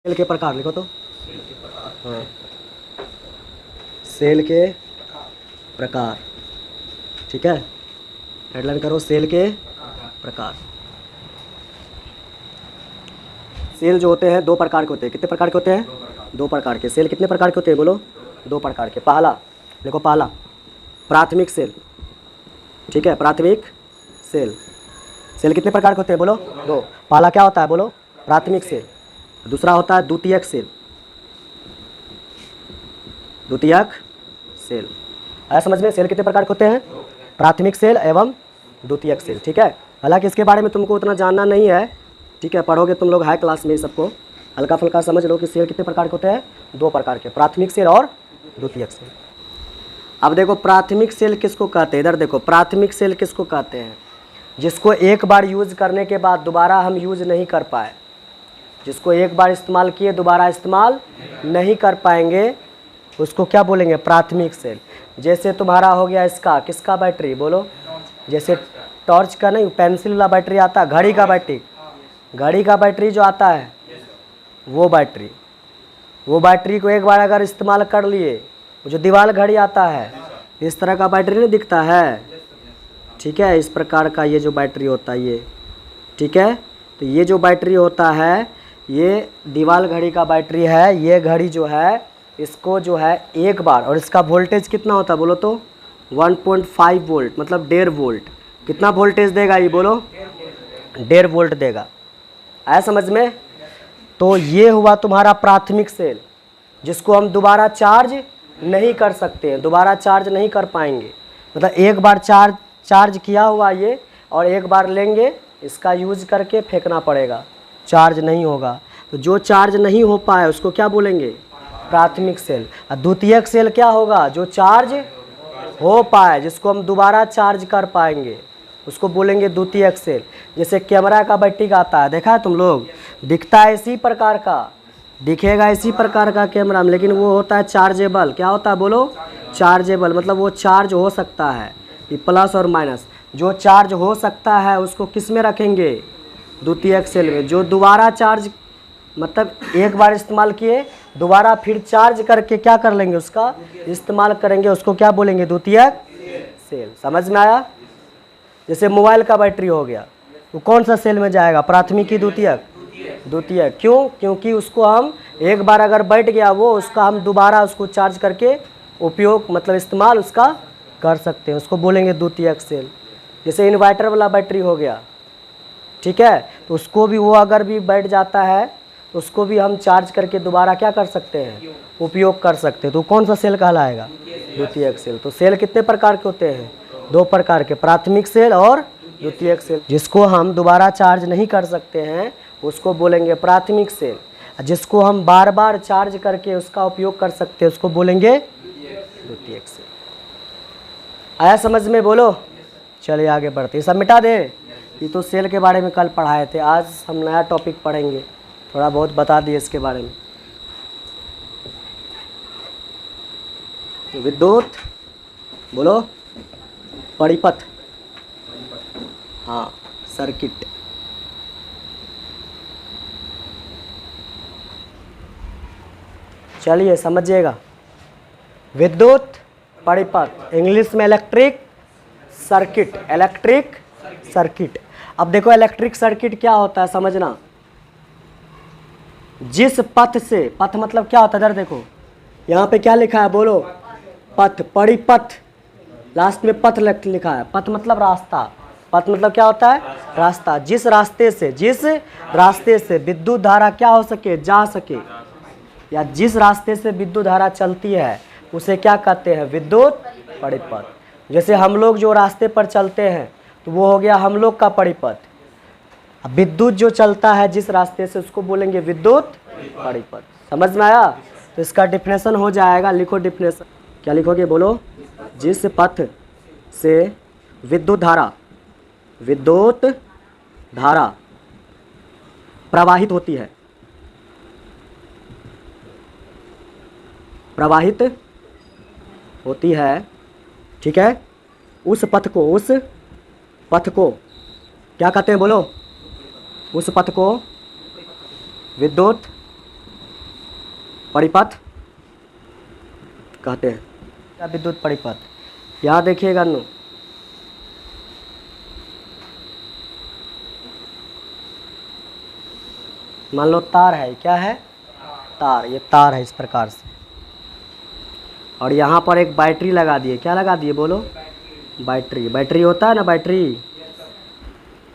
Cell के प्रकार लिखो तो। हाँ, सेल के प्रकार, ठीक है, हेडलाइन करो सेल के प्रकार। सेल जो होते हैं दो प्रकार के होते हैं। कितने प्रकार के होते हैं? दो प्रकार के। सेल कितने प्रकार के होते हैं बोलो? दो प्रकार के। पहला देखो, पहला प्राथमिक सेल, ठीक है, प्राथमिक सेल। सेल कितने प्रकार के होते हैं बोलो? दो। पहला क्या होता है बोलो? प्राथमिक सेल। दूसरा होता है द्वितीयक सेल। द्वितीयक सेल आया समझ में? सेल कितने प्रकार के होते हैं? प्राथमिक सेल एवं द्वितीयक सेल, ठीक है। हालांकि इसके बारे में तुमको उतना जानना नहीं है, ठीक है, पढ़ोगे तुम लोग हाई क्लास में, सबको हल्का फुल्का समझ लो कि सेल कितने प्रकार के होते हैं? दो प्रकार के, प्राथमिक सेल और द्वितीयक सेल। अब देखो प्राथमिक सेल किसको कहते हैं, इधर देखो, प्राथमिक सेल किसको कहते हैं? जिसको एक बार यूज करने के बाद दोबारा हम यूज नहीं कर पाए, जिसको एक बार इस्तेमाल किए दोबारा इस्तेमाल नहीं कर पाएंगे, उसको क्या बोलेंगे? प्राथमिक सेल। जैसे तुम्हारा हो गया इसका, किसका बैटरी बोलो? जैसे टॉर्च का नहीं, पेंसिल वाला बैटरी आता है, घड़ी का बैटरी, घड़ी का बैटरी जो आता है वो बैटरी, वो बैटरी को एक बार अगर इस्तेमाल कर लिए, जो दीवार घड़ी आता है इस तरह का बैटरी नहीं दिखता है, ठीक है, इस प्रकार का ये जो बैटरी होता है ये, ठीक है, तो ये जो बैटरी होता है ये दीवार घड़ी का बैटरी है। ये घड़ी जो है इसको जो है एक बार, और इसका वोल्टेज कितना होता है बोलो तो? 1.5 वोल्ट, मतलब 1.5 वोल्ट। कितना वोल्टेज देगा ये बोलो? 1.5 वोल्ट देगा। आया समझ में? तो ये हुआ तुम्हारा प्राथमिक सेल, जिसको हम दोबारा चार्ज नहीं कर सकते हैं, दोबारा चार्ज नहीं कर पाएंगे। मतलब एक बार चार्ज किया हुआ ये, और एक बार लेंगे इसका यूज करके फेंकना पड़ेगा, चार्ज नहीं होगा। तो जो चार्ज नहीं हो पाए उसको क्या बोलेंगे? प्राथमिक सेल। और द्वितीयक सेल क्या होगा? जो चार्ज हो पाए, जिसको हम दोबारा चार्ज कर पाएंगे, उसको बोलेंगे द्वितीयक सेल। जैसे कैमरा का बैटरी का आता है, देखा है तुम लोग? दिखता है इसी प्रकार का, दिखेगा इसी प्रकार का कैमरा में, लेकिन वो होता है चार्जेबल। क्या होता है बोलो? चार्जेबल, मतलब वो चार्ज हो सकता है, ये प्लस और माइनस। जो चार्ज हो सकता है उसको किस में रखेंगे? द्वितीयक सेल में। जो दोबारा चार्ज, मतलब एक बार इस्तेमाल किए दोबारा फिर चार्ज करके क्या कर लेंगे? उसका इस्तेमाल करेंगे, उसको क्या बोलेंगे? द्वितीयक सेल। समझ में आया? जैसे मोबाइल का बैटरी हो गया, वो कौन सा सेल में जाएगा? प्राथमिक की द्वितीयक? द्वितीयक। क्यों? क्योंकि उसको हम एक बार अगर बैठ गया वो, उसका हम दोबारा उसको चार्ज करके उपयोग, मतलब इस्तेमाल उसका कर सकते हैं, उसको बोलेंगे द्वितीयक सेल। जैसे इन्वर्टर वाला बैटरी हो गया, ठीक है, तो उसको भी वो अगर भी बैठ जाता है तो उसको भी हम चार्ज करके दोबारा क्या कर सकते हैं? उपयोग कर सकते हैं। तो कौन सा सेल कहलाएगा? द्वितीयक सेल। तो सेल कितने प्रकार के होते हैं? दो प्रकार के, प्राथमिक सेल और द्वितीयक सेल। जिसको हम दोबारा चार्ज नहीं कर सकते हैं उसको बोलेंगे प्राथमिक सेल। जिसको हम बार बार चार्ज करके उसका उपयोग कर सकते हैं उसको बोलेंगे द्वितीयक सेल। आया समझ में? बोलो। चलिए आगे बढ़ते। ये सब मिटा दे, ये तो सेल के बारे में कल पढ़ाए थे, आज हम नया टॉपिक पढ़ेंगे, थोड़ा बहुत बता दिए इसके बारे में। विद्युत बोलो, परिपथ, हाँ, सर्किट। चलिए समझिएगा, विद्युत परिपथ, इंग्लिश में इलेक्ट्रिक सर्किट, इलेक्ट्रिक सर्किट। अब देखो इलेक्ट्रिक सर्किट क्या होता है समझना। जिस पथ से, पथ मतलब क्या होता है? इधर देखो, यहाँ पे क्या लिखा है बोलो? पथ, परिपथ, लास्ट में पथ लिखा है। पथ मतलब रास्ता, पथ मतलब क्या होता है? रास्ता। जिस रास्ते से विद्युत धारा क्या हो सके? जा सके, या जिस रास्ते से विद्युत धारा चलती है उसे क्या कहते हैं? विद्युत परिपथ। जैसे हम लोग जो रास्ते पर चलते हैं तो वो हो गया हम लोग का परिपथ। अब विद्युत जो चलता है जिस रास्ते से उसको बोलेंगे विद्युत परिपथ। समझ में आया? तो इसका डिफिनेशन हो जाएगा, लिखो डिफिनेशन। क्या लिखोगे बोलो? जिस पथ से विद्युत धारा प्रवाहित होती है, ठीक है, उस पथ को क्या कहते हैं बोलो? उस पथ को विद्युत परिपथ कहते हैं। क्या विद्युत परिपथ? यहाँ देखिएगा नो, मान लो तार है, क्या है? तार, ये तार है इस प्रकार से, और यहाँ पर एक बैटरी लगा दिए। क्या लगा दिए बोलो? बैटरी। बैटरी होता है ना, बैटरी।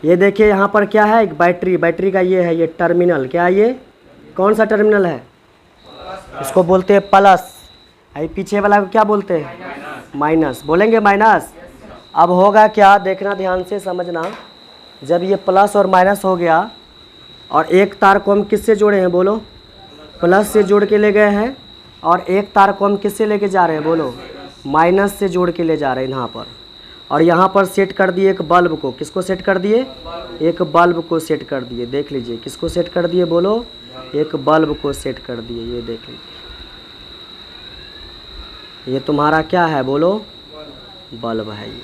ये देखिए यहाँ पर क्या है? एक बैटरी। बैटरी का ये है, ये टर्मिनल। क्या ये कौन सा टर्मिनल है? इसको बोलते हैं प्लस। अभी पीछे वाला को क्या बोलते हैं? माइनस। बोलेंगे माइनस। अब होगा क्या, देखना ध्यान से समझना। जब ये प्लस और माइनस हो गया, और एक तार को हम किससे जोड़े हैं बोलो? प्लस से जोड़ के ले गए हैं, और एक तार को हम किससे लेके जा रहे हैं बोलो? माइनस से जोड़ के ले जा रहे हैं यहाँ पर। और यहाँ पर सेट कर दिए एक बल्ब को। किसको सेट कर दिए? एक बल्ब को सेट कर दिए। देख लीजिए, किसको सेट कर दिए बोलो? एक बल्ब को सेट कर दिए। ये देख लीजिए, ये तुम्हारा क्या है बोलो? बल्ब है ये।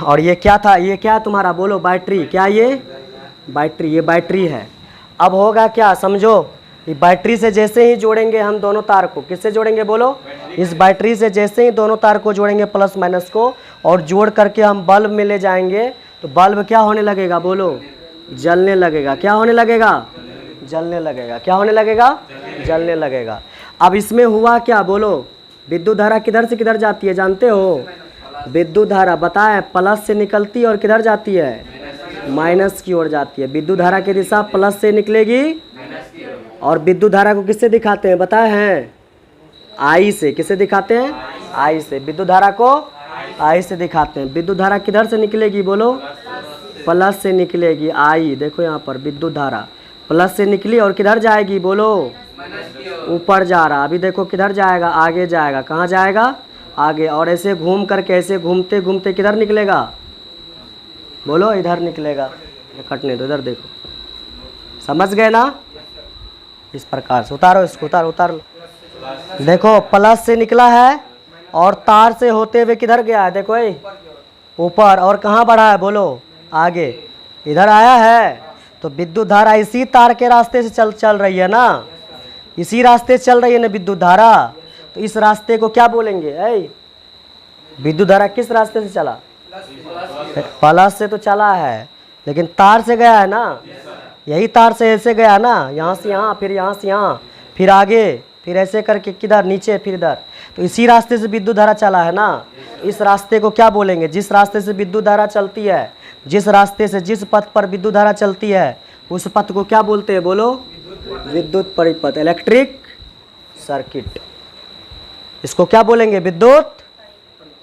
और ये क्या था? ये क्या तुम्हारा बोलो? बैटरी। क्या ये? बैटरी। ये बैटरी है। अब होगा क्या समझो, ये बैटरी से जैसे ही जोड़ेंगे हम दोनों तार को, किससे जोड़ेंगे बोलो? इस बैटरी से जैसे ही दोनों तार को जोड़ेंगे प्लस माइनस को, और जोड़ करके हम बल्ब में ले जाएंगे, तो बल्ब क्या होने लगेगा बोलो? जलने लगेगा। क्या होने लगेगा? जलने लगेगा। क्या होने लगेगा? जलने लगेगा। अब इसमें हुआ क्या बोलो? विद्युत धारा किधर से किधर जाती है जानते हो? विद्युत धारा बताएं, प्लस से निकलती है और किधर जाती है? माइनस की ओर जाती है। विद्युत धारा की दिशा प्लस से निकलेगी, और विद्युत धारा को किससे दिखाते हैं बताए हैं? आई से। किससे दिखाते हैं? आई से। विद्युत धारा को आई से दिखाते हैं। विद्युत धारा किधर से निकलेगी बोलो? प्लस से निकलेगी। आई देखो यहाँ पर विद्युत धारा प्लस से निकली, और किधर जाएगी बोलो? ऊपर जा रहा। अभी देखो किधर जाएगा? आगे जाएगा। कहाँ जाएगा? आगे। और ऐसे घूम करके, ऐसे घूमते घूमते किधर निकलेगा बोलो? इधर निकलेगा। कटने दो, इधर देखो। समझ गए ना? इस प्रकार से उतारो इसको, उतारो उतारो। देखो प्लस से निकला है, और तार से होते हुए किधर गया है? देखो ये ऊपर। और कहाँ बढ़ा है बोलो? आगे। इधर आया है। तो विद्युत धारा इसी तार के रास्ते से चल रही है ना, इसी रास्ते से चल रही है ना विद्युत धारा। तो इस रास्ते को क्या बोलेंगे? विद्युत धारा किस रास्ते से चला? प्लस से तो चला है, लेकिन तार से गया है ना। यही तार से ऐसे गया ना, यहाँ से यहाँ, फिर यहाँ से यहाँ, फिर आगे, फिर ऐसे करके किधर? नीचे, फिर इधर। तो इसी रास्ते से विद्युत धारा चला है ना। इस रास्ते को क्या बोलेंगे? जिस रास्ते से विद्युत धारा चलती है, जिस रास्ते से, जिस पथ पर विद्युत धारा चलती है, उस पथ को क्या बोलते हैं बोलो? विद्युत परिपथ, इलेक्ट्रिक सर्किट। इसको क्या बोलेंगे? विद्युत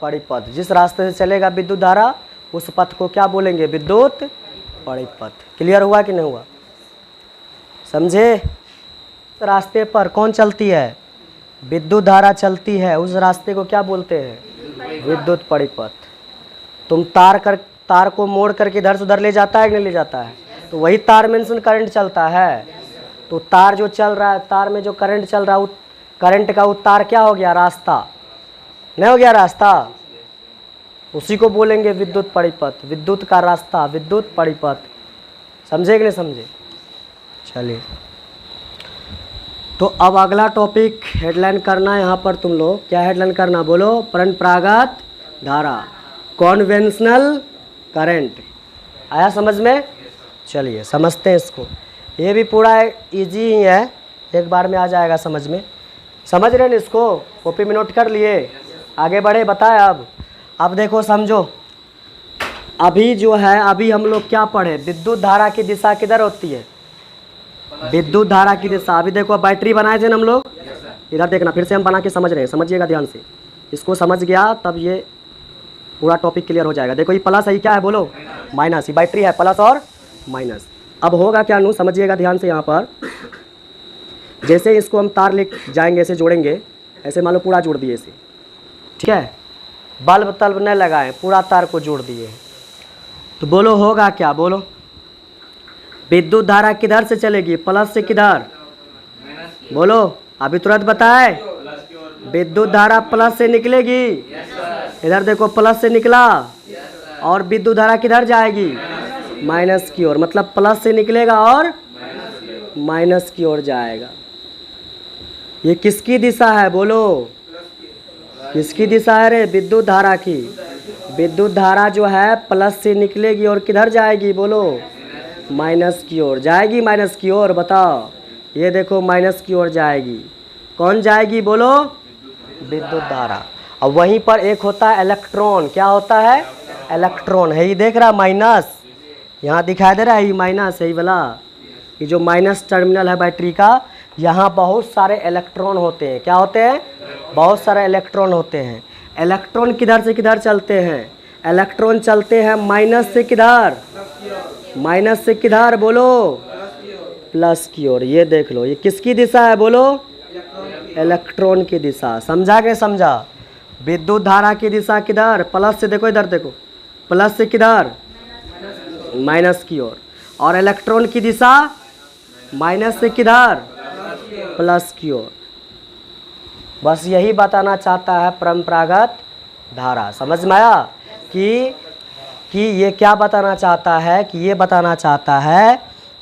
परिपथ। जिस रास्ते से चलेगा विद्युत धारा, उस पथ को क्या बोलेंगे? विद्युत परिपथ। क्लियर हुआ कि नहीं हुआ? समझे? रास्ते पर कौन चलती है? विद्युत धारा चलती है। उस रास्ते को क्या बोलते हैं? विद्युत परिपथ। तुम तार को मोड़ करके इधर से उधर ले जाता है कि नहीं ले जाता है? तो वही तार में से करंट चलता है। तो तार जो चल रहा है, तार में जो करंट चल रहा है, करंट का वो तार क्या हो गया? रास्ता। नहीं हो गया रास्ता? उसी को बोलेंगे विद्युत परिपथ। विद्युत का रास्ता, विद्युत परिपथ। समझे कि नहीं समझे? चलिए, तो अब अगला टॉपिक हेडलाइन करना है यहाँ पर तुम लोग। क्या हेडलाइन करना बोलो? परंपरागत धारा, कॉन्वेंशनल करंट। आया समझ में? चलिए समझते हैं इसको। ये भी पूरा इजी ही है, एक बार में आ जाएगा समझ में। समझ रहे हैं इसको? कॉपी में नोट कर लिए? आगे बढ़े बताए। अब देखो समझो, अभी जो है, अभी हम लोग क्या पढ़े? विद्युत धारा की दिशा किधर होती है? विद्युत धारा की दिशा। अभी देखो बैटरी बनाए थे ना हम लोग, इधर देखना, फिर से हम बना के समझ रहे हैं। समझिएगा ध्यान से, इसको समझ गया तब ये पूरा टॉपिक क्लियर हो जाएगा। देखो ये प्लस है, क्या है बोलो? माइनस। ये बैटरी है, प्लस और माइनस। अब होगा क्या नु, समझिएगा ध्यान से। यहाँ पर जैसे इसको हम तार ले जाएंगे, ऐसे जोड़ेंगे, ऐसे मान लो पूरा जोड़ दिए इसे, ठीक है? बल्ब तल्ब नहीं लगाए, पूरा तार को जोड़ दिए। तो बोलो होगा क्या बोलो? विद्युत धारा किधर से चलेगी? प्लस से किधर बोलो? अभी तुरंत बताए। विद्युत धारा प्लस से निकलेगी। इधर देखो प्लस से निकला, और विद्युत धारा किधर जाएगी? माइनस की ओर। मतलब प्लस से निकलेगा और माइनस की ओर जाएगा। ये किसकी दिशा है बोलो? किसकी दिशा है रे? विद्युत धारा की। विद्युत धारा जो है प्लस से निकलेगी और किधर जाएगी बोलो? माइनस की ओर जाएगी। माइनस की ओर बताओ, ये देखो माइनस की ओर जाएगी। कौन जाएगी बोलो? विद्युत धारा। और वहीं पर एक होता है इलेक्ट्रॉन। क्या होता है? इलेक्ट्रॉन है, ये देख रहा माइनस, यहाँ दिखाई दे रहा है, ये माइनस है, ये वाला, ये जो माइनस टर्मिनल है बैटरी का, यहाँ बहुत सारे इलेक्ट्रॉन होते हैं। क्या होते हैं? बहुत सारे इलेक्ट्रॉन होते हैं। इलेक्ट्रॉन किधर से किधर चलते हैं? इलेक्ट्रॉन चलते हैं माइनस से किधर? माइनस से किधर बोलो? प्लस की ओर। ये देख लो, ये किसकी दिशा है बोलो? इलेक्ट्रॉन की दिशा। समझा के समझा? विद्युत धारा की दिशा किधर? प्लस से। देखो इधर देखो, प्लस से किधर? माइनस की ओर। और इलेक्ट्रॉन की दिशा माइनस से किधर? प्लस की ओर। बस यही बताना चाहता है परंपरागत धारा। समझ में आया कि ये क्या बताना चाहता है? कि ये बताना चाहता है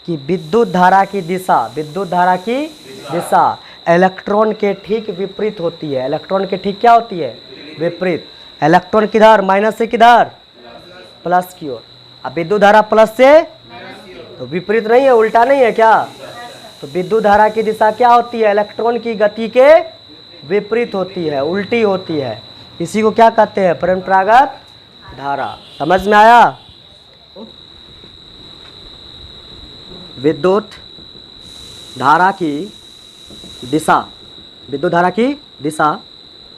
कि विद्युत धारा की दिशा, विद्युत धारा की दिशा इलेक्ट्रॉन के ठीक विपरीत होती है। इलेक्ट्रॉन के ठीक क्या होती है? विपरीत। इलेक्ट्रॉन किधर? माइनस से किधर? प्लस की ओर। अब विद्युत धारा प्लस से, तो विपरीत नहीं है, उल्टा नहीं है क्या? तो विद्युत धारा की दिशा क्या होती है? इलेक्ट्रॉन की गति के विपरीत होती है, उल्टी होती है। इसी को क्या कहते हैं? परंपरागत धारा। समझ में आया? विद्युत धारा की दिशा, विद्युत धारा की दिशा,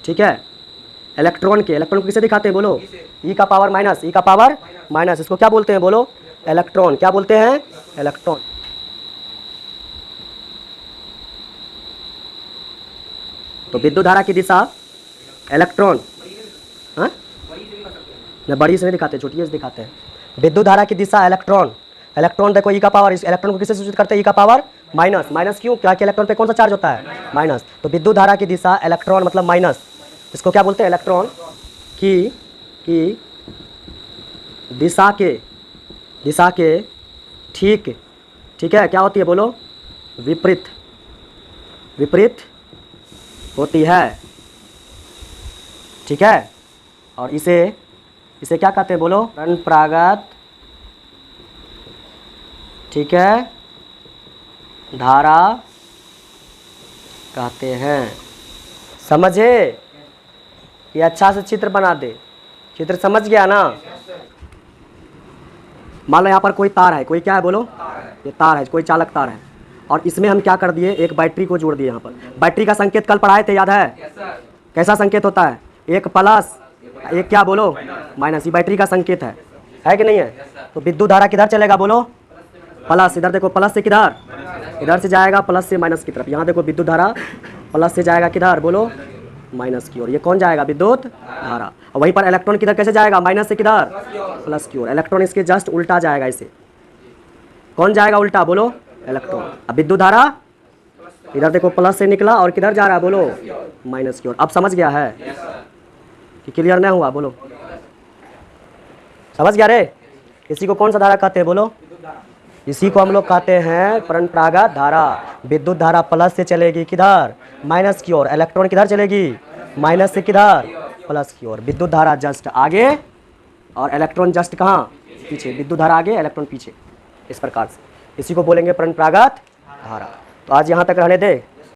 ठीक है, इलेक्ट्रॉन को किसे दिखाते हैं बोलो? ई का पावर माइनस, ई का पावर माइनस, इसको क्या बोलते हैं बोलो? इलेक्ट्रॉन। क्या बोलते हैं? इलेक्ट्रॉन। तो विद्युत धारा की दिशा इलेक्ट्रॉन, हाँ ना, बड़ी से नहीं दिखाते, छोटी से दिखाते हैं। विद्युत धारा की दिशा इलेक्ट्रॉन। इलेक्ट्रॉन देखो, ई का पावर, इस इलेक्ट्रॉन को किससे सूचित करते हैं? ई का पावर माइनस। माइनस क्यों? क्या कि इलेक्ट्रॉन पे कौन सा चार्ज होता है? माइनस। तो विद्युत धारा की दिशा इलेक्ट्रॉन मतलब माइनस, इसको क्या बोलते हैं? इलेक्ट्रॉन की दिशा के ठीक है, क्या होती है बोलो? विपरीत होती है, ठीक है। और इसे क्या कहते हैं बोलो? परंपरागत, ठीक है, धारा कहते हैं। समझे? ये अच्छा से चित्र बना दे। चित्र समझ गया ना? मान लो यहाँ पर कोई तार है, कोई क्या है बोलो? ये तार है, कोई चालक तार है, और इसमें हम क्या कर दिए? एक बैटरी को जोड़ दिए। यहाँ पर बैटरी का संकेत कल पढ़ाए थे, याद है? कैसा संकेत होता है? एक प्लस, एक क्या बोलो? माइनस। ये बैटरी का संकेत है कि नहीं है? तो विद्युत धारा किधर चलेगा बोलो? प्लस। इधर देखो, प्लस से किधर? इधर से जाएगा प्लस से माइनस की तरफ। यहाँ देखो विद्युत धारा प्लस से जाएगा किधर बोलो? माइनस की ओर। ये कौन जाएगा? विद्युत धारा। और वहीं पर इलेक्ट्रॉन किधर कैसे जाएगा? माइनस से किधर? प्लस की ओर। इलेक्ट्रॉन इसके जस्ट उल्टा जाएगा, इसे कौन जाएगा उल्टा बोलो? इलेक्ट्रॉन। अब विद्युत धारा इधर देखो प्लस से निकला और किधर जा रहा है बोलो? माइनस की ओर। अब समझ गया है कि क्लियर नहीं हुआ बोलो? समझ गया रे? इसी को कौन सा धारा कहते हैं बोलो? इसी को हम लोग कहते हैं परंपरागत धारा। विद्युत धारा प्लस से चलेगी किधर? माइनस की ओर। इलेक्ट्रॉन किधर चलेगी? माइनस से किधर? प्लस की ओर। विद्युत धारा जस्ट आगे और इलेक्ट्रॉन जस्ट कहाँ? पीछे। विद्युत धारा आगे, इलेक्ट्रॉन पीछे, इस प्रकार से। इसी को बोलेंगे परंपरागत धारा। तो आज यहाँ तक रहने दे।